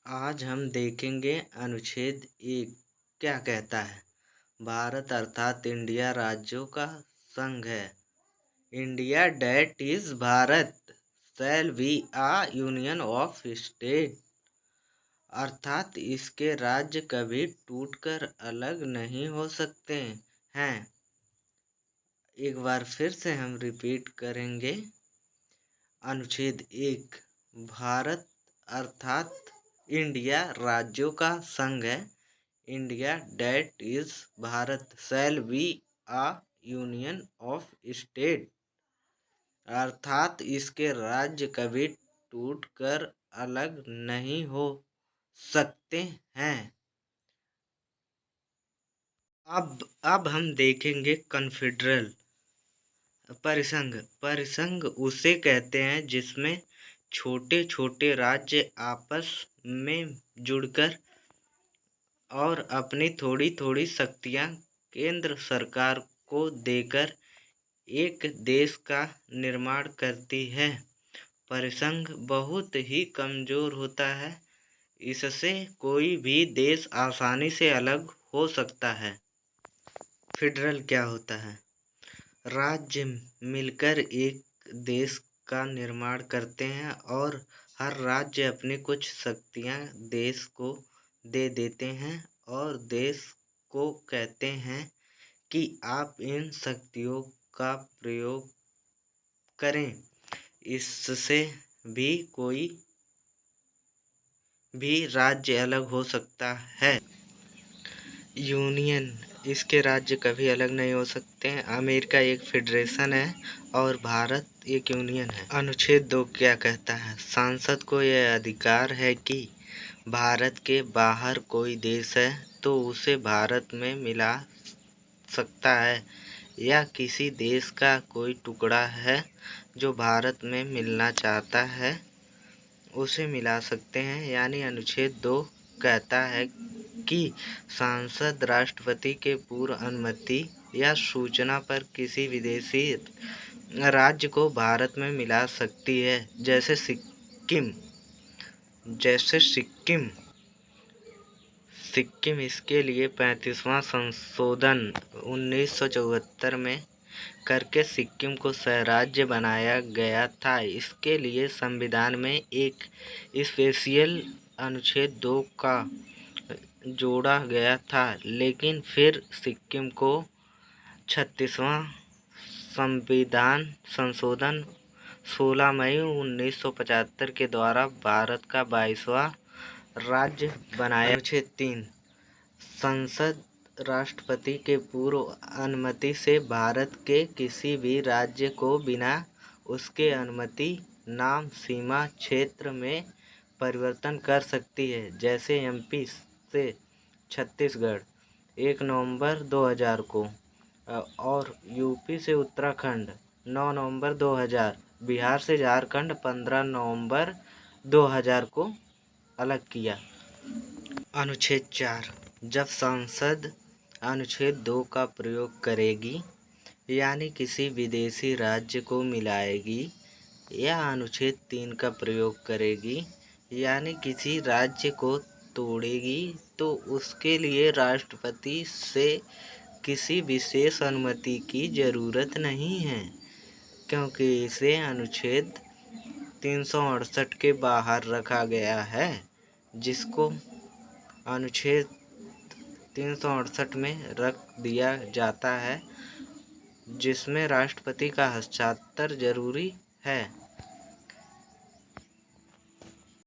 आज हम देखेंगे अनुच्छेद 1 क्या कहता है। भारत अर्थात इंडिया राज्यों का संघ है। India that is Bharat shall be a union of state, अर्थात इसके राज्य कभी टूटकर अलग नहीं हो सकते हैं। एक बार फिर से हम रिपीट करेंगे। अनुच्छेद 1, भारत अर्थात इंडिया राज्यों का संघ है। India that is Bharat shall be a union of state, अर्थात इसके राज्य कभी टूटकर अलग नहीं हो सकते हैं। अब हम देखेंगे कन्फेडरल परिसंघ। परिसंघ उसे कहते हैं जिसमें छोटे छोटे राज्य आपस में जुड़कर और अपनी थोड़ी थोड़ी शक्तियां केंद्र सरकार को देकर एक देश का निर्माण करती है। परिसंघ बहुत ही कमजोर होता है। इससे कोई भी देश आसानी से अलग हो सकता है। फेडरल क्या होता है? राज्य मिलकर एक देश का निर्माण करते हैं और हर राज्य अपनी कुछ शक्तियां देश को दे देते हैं और देश को कहते हैं कि आप इन शक्तियों का प्रयोग करें। इससे भी कोई भी राज्य अलग हो सकता है। यूनियन, इसके राज्य कभी अलग नहीं हो सकते हैं। अमेरिका एक फेडरेशन है और भारत एक यूनियन है। अनुच्छेद 2 क्या कहता है? सांसद को यह अधिकार है कि भारत के बाहर कोई देश है तो उसे भारत में मिला सकता है, या किसी देश का कोई टुकड़ा है जो भारत में मिलना चाहता है उसे मिला सकते हैं। यानी अनुच्छेद 2 कहता है कि सांसद राष्ट्रपति के पूर्व अनुमति या सूचना पर किसी विदेशी राज्य को भारत में मिला सकती है, जैसे सिक्किम। इसके लिए 35वां संशोधन 1974 में करके सिक्किम को स्वराज्य बनाया गया था। इसके लिए संविधान में एक स्पेशल अनुच्छेद 2 का जोड़ा गया था, लेकिन फिर सिक्किम को 36वां संविधान संशोधन 16 मई 1975 के द्वारा भारत का 22वां राज्य बनाया। अनुच्छेद 3, संसद राष्ट्रपति के पूर्व अनुमति से भारत के किसी भी राज्य को बिना उसके अनुमति नाम सीमा क्षेत्र में परिवर्तन कर सकती है, जैसे एमपी से छत्तीसगढ़ 1 नवंबर 2000 को और यूपी से उत्तराखंड 9 नवंबर 2000, बिहार से झारखंड 15 नवंबर 2000 को अलग किया। अनुच्छेद 4, जब संसद अनुच्छेद 2 का प्रयोग करेगी यानी किसी विदेशी राज्य को मिलाएगी, या अनुच्छेद 3 का प्रयोग करेगी यानी किसी राज्य को तोड़ेगी, तो उसके लिए राष्ट्रपति से किसी विशेष अनुमति की ज़रूरत नहीं है, क्योंकि इसे अनुच्छेद 368 के बाहर रखा गया है, जिसको अनुच्छेद 368 में रख दिया जाता है, जिसमें राष्ट्रपति का हस्ताक्षर जरूरी है।